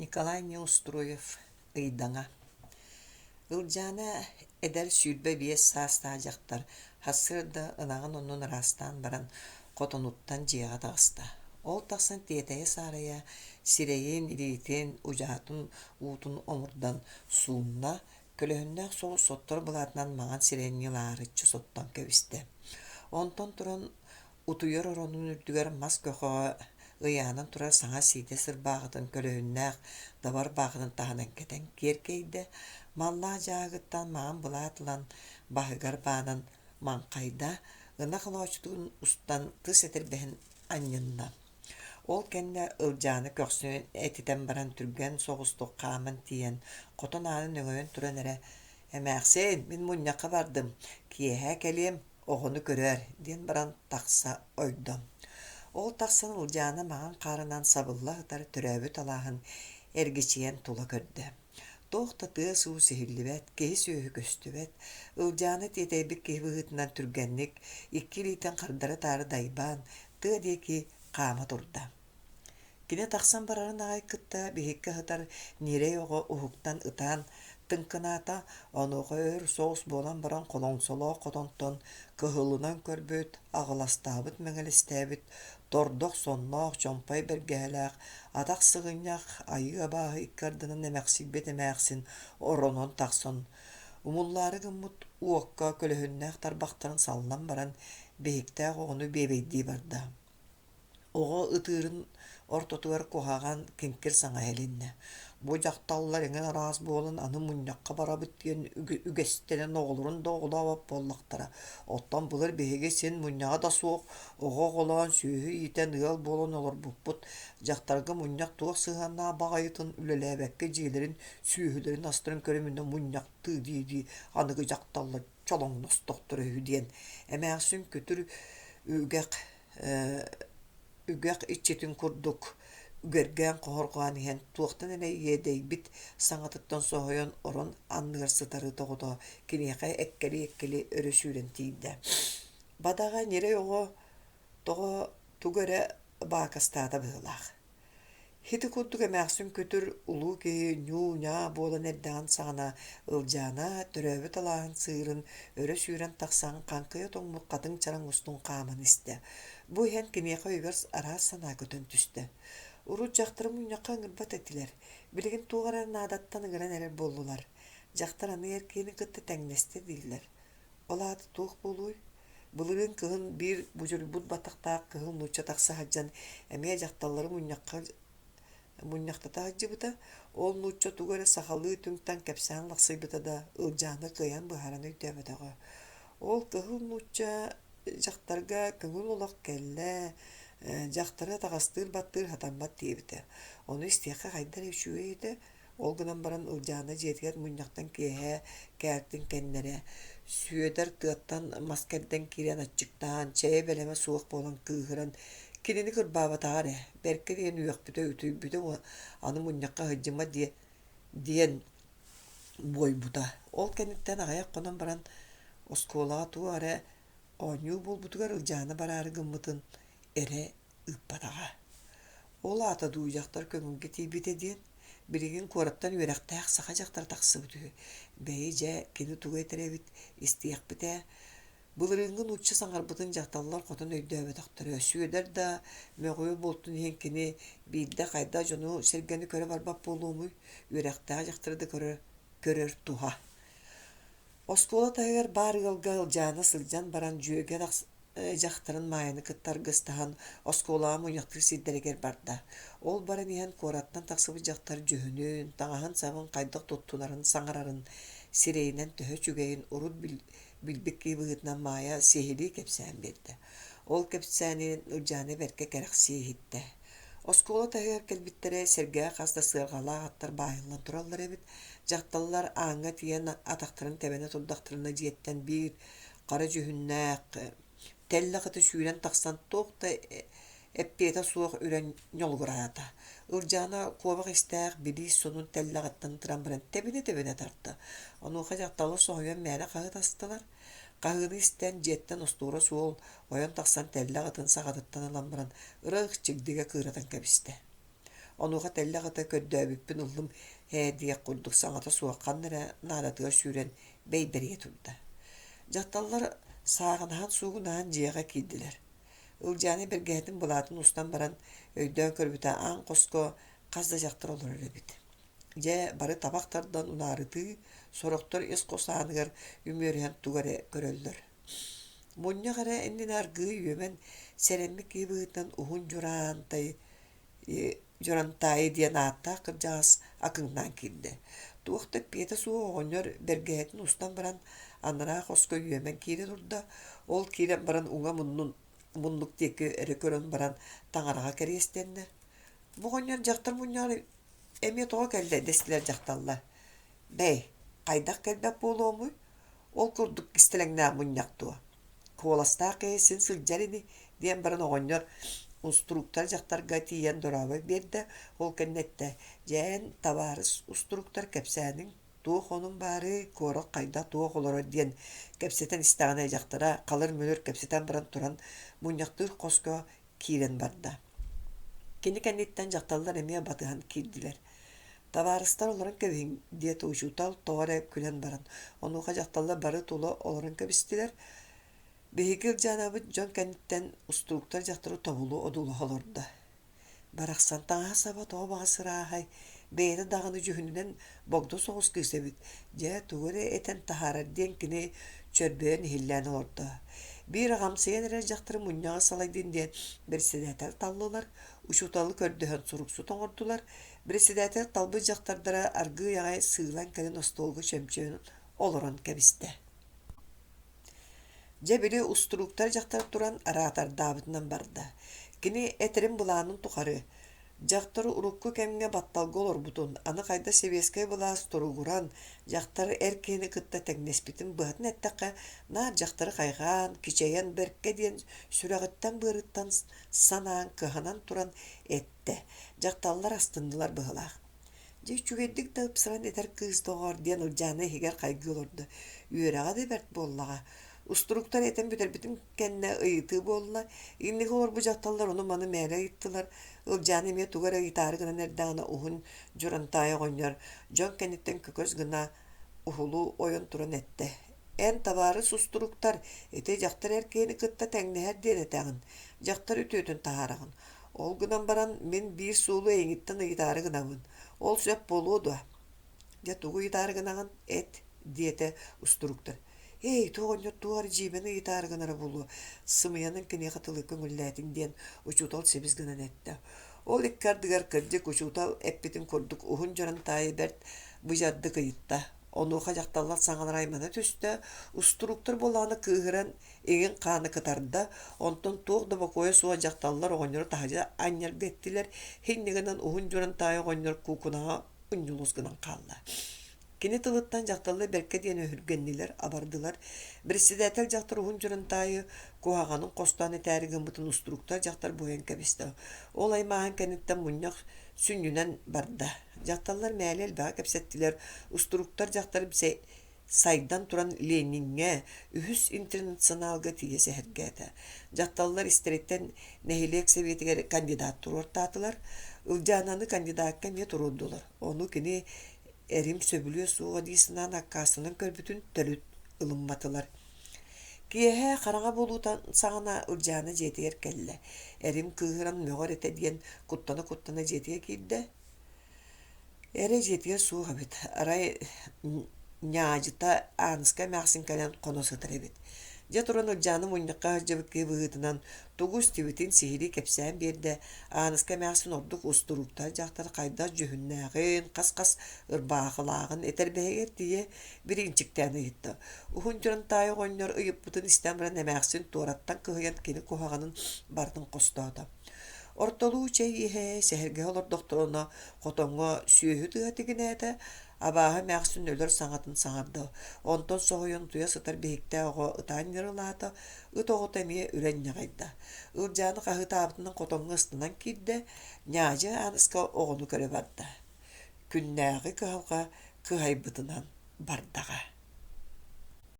Николай Неустроев ыйдаңа. Ылжана эдер сүйрбе биес саастаажактар хассырда ынагын оннун растан баран котонуттан жыяга тагыста. Ол тахсан тиетее сарая сирейин илиитин ужаатын уутун омурдан суунна көлөһүннээх соҕус соттор булаатынан маҕан сиреннилаарыччы соттон кэбисте. Онтон туран утуйар оронун үрдүгэр мас көхөҕө ыйаанан турар саҥа сиите сырбааҕытын көлөһүннээх дабар бааҕытын таһынан кэтэн киэркэйдэ маллаа жаагыттан маан булаатылан баһыгар баанан маңхайда ынах олоочтугун устан тыс этирбэһин анньынна. Ол кэннэ ылдьааны көхсүн этитэн баран түргэн соҕустук хааман тиэн хотон аанын өҥөйөн туран эрэ: «Эмээхсээн, мин мунньаха бардым, киэһэ кэлиэм, оҕону көрөр» диэн баран тахса ойдом. Ол тахсан ылдьаана маҕан хаарынан сабылла ытар төрөөбүт алааһын эргичиэн тула көрдө. Тоохта тыа суу сиһиллибэт, киһи сүөһү көстүбэт, ылдьааны тиэтэйбик киһи быһыытынан түргэнник, икки илиитэн хардара таары дайбаан, тыа диэки хаама турда. Кини тахсан барарын аҕай кытта биһикке хытар нирэй оҕо уһуктан ытаан тыңкынаата онуоха өр соҕус буолан баран холоҥсолоо хотонтон кыһыллынан көрбүт, аҕыластаабыт мэҥэлистээбит, тордох сонноох чомпой бэргэһэлээх, атах сыҕынньах айыы абааһы иккардынан эмэхсигбит эмээхсин оронон тахсан умуллаары гыммыт уокка көлөһүннээх тарбахтарын саллан баран биһиктээх оҕону биэбэйдии барда. Оҕо ытыырын ортотугар куһаҕан кинкир саҥа хэлиннэ. Бу дьахталлар эҥин араас буолан аны мунньахха барабыт диэн үгэстэнэн оҕолорун да оҕолообап буоллахтара. Оттон былар биһиги син мунньаҕа да суох оҕо оҕолоон сүөһү иитэн ыал буолан олорбуппут дьахтарга мунньах туох сыһааннаах баҕайытын үлэлээбэккэ дьиэлэрин сүөһүлэрин астырын көрөмүнэ мунньах тыыдии аныгы дьахталлар чолоҥностох төрөһү диэн эмээхсин көтүр үгэх иччитин курдук үгэргээн хоһорҕоон иһэн туохтан эрэ иэдэйбит саҥатыттан соһуйан орон анныгар сытары тоҕото киниэхэ эккели өрө сүүрэн тиийдэ. Бадаҕа нирэй оҕо тоҕо тугу эрэ баакастаата быһылаах. Хити курдук эмээхсин көтүр улуу киһи ньуу-ньаа буолан эрдэҕин саҕана ылдьаана төрөөбүт алааһын сыырын өрө сүүрэн тахсан хаҥкыйа тоҥмут хатыҥ чараҥ устун хааман истэ. Бу иһэн киниэхэ үгэр араас санаа көтөн түстэ. Урут дьахтары мунньахха ыҥырбат этилэр, билигин туuҕарар наадаттан ыҥыран эрэр буоллулар. Дьахтар аны эркиини кытта тэҥнэстэ дииллэр. Олааты туох буолуой, былыгын кыһын биир бужурбут батахтаах кыһыл нуучча тахса хаджан эмиэ дьахталлары мунньахтата хаджыбыта, ол нуучча тугу эрэ сахалыы түҥтэн кэпсээн лахсыйбыта да ылдьааны кыайан быһааран өйдөөбөтөҕө. Ол кыһыл нуучча дьахтарга көҥүл олох кэллэ, дьахтара таҕастыыр баттыыр хатаммат диэбитэ. Ону истиэхэ хайдар эвчүгэйдэ, ол гынан баран ылдьаана дьиэтигэр мунньахтан киэһэ кээктин кэннэрэ, сүөдэр тыаттан мас кэрдэн киирэн аччыктаан, чэйэ бэлэмэ суох буолан кыыһыран кинини кырбаабатаҕар бэркэ диэн үөхпүтэ үтүйбүтэ аны мунньахха hyдьыма диэн буойбута. Ол кэнниттэн аҕайах хонон баран оскуолаҕа туу эрэ оонньуу буолбутугар ылдьаана бараары гыммытын эрэ ыппатаҕа. Ол аата дууйдьахтар көҥүҥҥэ тиийбитэ диэн билигин куораттан үөрэхтээх саха дьахтар тахсыбытыгы. Бэйи дьэ кини тугу этерэбит истиэхпитэ былырыҥҥы нуучча саҥарбытын дьахталлар хотон өйдөөбөтөхтөрө. Сүөдэр да мөҕүө буолтун иһин кини биирдэ хайда дьону сиргэни көрө барбап буолуумуй, үөрэхтээх дьахтары да көрөр туһа. Оскуола таһыгар баар ыалга ылдьаана сылдьан баран дьүөгэ дьахтарын маайаны кыттар гыстаһан оскуолаҕа муньахтыыр сиирдэригэр барда. Ол баран иһэн куораттан тахсыбыт дьахтар дьөһүнүүн, таҥаһын сабын хайдах туттунарын саҥарарын сирэйинэн төһө чүгэйин урут билбик киибыһытынан маая сиһилии кэпсээн биэрдэ. Ол кэпсээнин ылдьааны бэркэ кэрэхсии иһиттэ. Оскуола таһыгар кэлбиттэрэ сэргээх хаста сыарҕалаах аттар бааһыллан тураллар эбит, дьахталлар ааҥҥа тиийэн атахтарын тэбэнэ турдахтарына дьиэттэн биир хара дьүһүннээх тэллэҕытı сүүрэн тахсан туохта эппиэtä суох үрэн ньолгураата. Ылдьаана куобах истээх билиис сонун тэллэҕыттан тыран баран тэбинэ тарта. Онуоха дьахталлар соһуйан мээнэ хаһы тастылар. Хаһыыны истэн дьиэттэн устуора суол ойон тахсан тэллэҕытын саҕатыттан ылан баран ырах чигдигэ кыыратан кэбистэ. Онуға тәлләғыта көддөбіппін ұлым диye курдук саңата суаққаннара наадатыгар сүүрен бәйберге турда. Жакталлар саагынаан суугунаан жиэға кийдилер. Ылжаны бергәһетин булатын устан баран өйдөн көрбүтэ аң коско казда жактар олор эбит. Же бары табактардан унарыты сороктор эс косааныгар үмөрөһөн тугаре көрөллөр. Муння гара эннин аргы үйөмен серемми кибыытан ухун журантай диэн аатта кыржаас акыңнан кирди. Туохта пиета суу оҕонньор бергäһетин устан баран аннара коско үйөмен кире турда, ол кирен баран уңа муннук теки эре көрөн баран таңарага керестенне. Бугонньор жактар мунняр эме тоо келде дестилер жакталла. Бэй, кайдак келбеп болуомуй? Ол курдук кистелеңнаа мунняктуа. Коластаа кээсин сылжарини диэн баран оҕонньор Уструктар жактарга тиен дорабы берде, ол кеннетте. Жән табарыс уструктар кепсәнин туох онун бары корал кайда туох олоро диен кепсетен истагана жактара калыр мөлөр кепсетен баран туран муньяктыр коско кирен барда. Кени кеннеттен жакталлар эме батыхан кирдилер. Табарыстар олорун кебин диет ушутал торе күлен баран. Онуга жакталлар бары тулы олорун кебистилер. Бехикер жанабыт жон кеннеттен уструктар жактыру табулу одулу холорда. Бараксан таңа саба тоба сырахай бейді дағыны жүхінінен богду соғыс күйсебіт. Жа туғыры этен тахарар ден кіне чөрбөен хилләні орда. Bir ағамсыян әрі жақтыры мұнняға салайден ден бірседәтел таллылар, ұшуталы көрдіхін сұрықсу тоңырдылар. Бірседәтел талбы жақтардара арғы яғай сыйлан кәлін остолғы шөмчөөнін олырын кәбісті. Жа бiri уструктар жақтар туран аратар дабытынан барда. Кини этерин булаанын тухары. Жақтары урукку кемге батталғы олар бутун. Аны қайда себескай булаас туругуран. Жақтары эркені кытта тәгнеспитин бұғатын әттіққа нар жақтары қайған, кичайан беркке дейін сүрағыттан бұрыттан санаан кыханан туран әтті. Жақталылар астындылар бұғылақ. Жек чүгеддік тауыпсыран этер кыз тоғар дейін ұлжаны хегер қайғы олырды. Үйераға да бәрт боллаға. Уструктар этен бүтер-бүтін кәнне ыйыты болла. Иннеге олар бұ жақталылар оны маны мәлі ыйыттылар. Ылжаны ме тугар ыйытары гына нердағына ухун журантайы ғоньяр. Жон кәнеттен көкөз гына ухулу ойын туран әтті. Ән табары уструктар эте жақтар әркені кытта тәңнәһәр ден әтәғын. Жақтар үтөтін тағарағын. Ол гынан баран мен бір суылы әңіттен ыйытары гынамын. Ол сөп болуыды. Жатуғы ыйытары гынағын әт диете уструктар. Эй, тоғыныр туғар жибені итарғынары болу. Сымыянын кіне қатылы көңілләтін ден ұчутал себіз гынан әтті. Ол иккардығар кірдік ұчутал әппетін көрдік ұхын жырын тайы бәрт бұжадды қиытта. Оны қажақталар саңалар айманы түсті. Уструктар боланы күйгірен еген қаны кытарда. Онтын тоғды бақойы суа жақталар оғыныр тағыжа аньяр беттілер. Хеннегінен ұхын жырын тайы оғыныр кукунаға ұнжылызгынан қалды. Кені тылыттан жақталы берке дейін өһүргеннилер абардылар. Бірседәтел жақтар ұғын жырынтайы куағанын қостаны тәрігін бұтын уструктар жақтар бойын кәбісті. Ол аймағын кәнеттен мұняқ сүннінен барды. Жақталар мәлел бағы кәпсеттілер. Уструктар жақтар бісе сайдан туран Ленинге үхіс интернационалға тиесі әргәді. Жақталар истереттен нәхилек советігер кандидат тұру ортатылар. Үлжананы кандидатқа ме тұрудылар. Оны кені Эрим сөбүлүө сууга дийсинан аккасынын көрбүтүн төлүт ылымматылар. Киэхэ қараңа болуутан саңана ылжааны жетигер келле. Эрим кыыгыран мөҕөр эте диэн куттана жетиге киирде. Эре жетигер сууга бит. Арай няажыта аныска мяксын кэлэн коносытыр эбит. Же туран ылжааны муньнакка жабыккы быһыытынан тугус тибитин сихири кепсään биэрдэ аныска мяксын ордук устуруктар жактар кайда жөһүннääҕин кас-кас ырбаахылааҕын этербэһигер тие биринчиктээни ыйытты. Ухун журантайы оҕонньор ыйыппытын истэмэрэн эмээхсин туораттан кыһыйан кини куһаҕанын бардын костоото. Ортолуу чэй иһэ сэһэргэ олордохторуна хотоҥҥо сүөһү тыатыгинээте абааһы мээхсин өлөр саҥатын саҥарда. Онтон соһуйун туя сытар биһиктээ оҕо ытаан ньырылаата, ыт оҕото эмиэ үрэн ньаҕайда. Ылжааны хаһыытаабытынан хотоҥҥо ыстынан киирде, няажы аныска оҕону көрө барда. Күннээҕи кыһалҕа кыһайбытынан бардаҕа.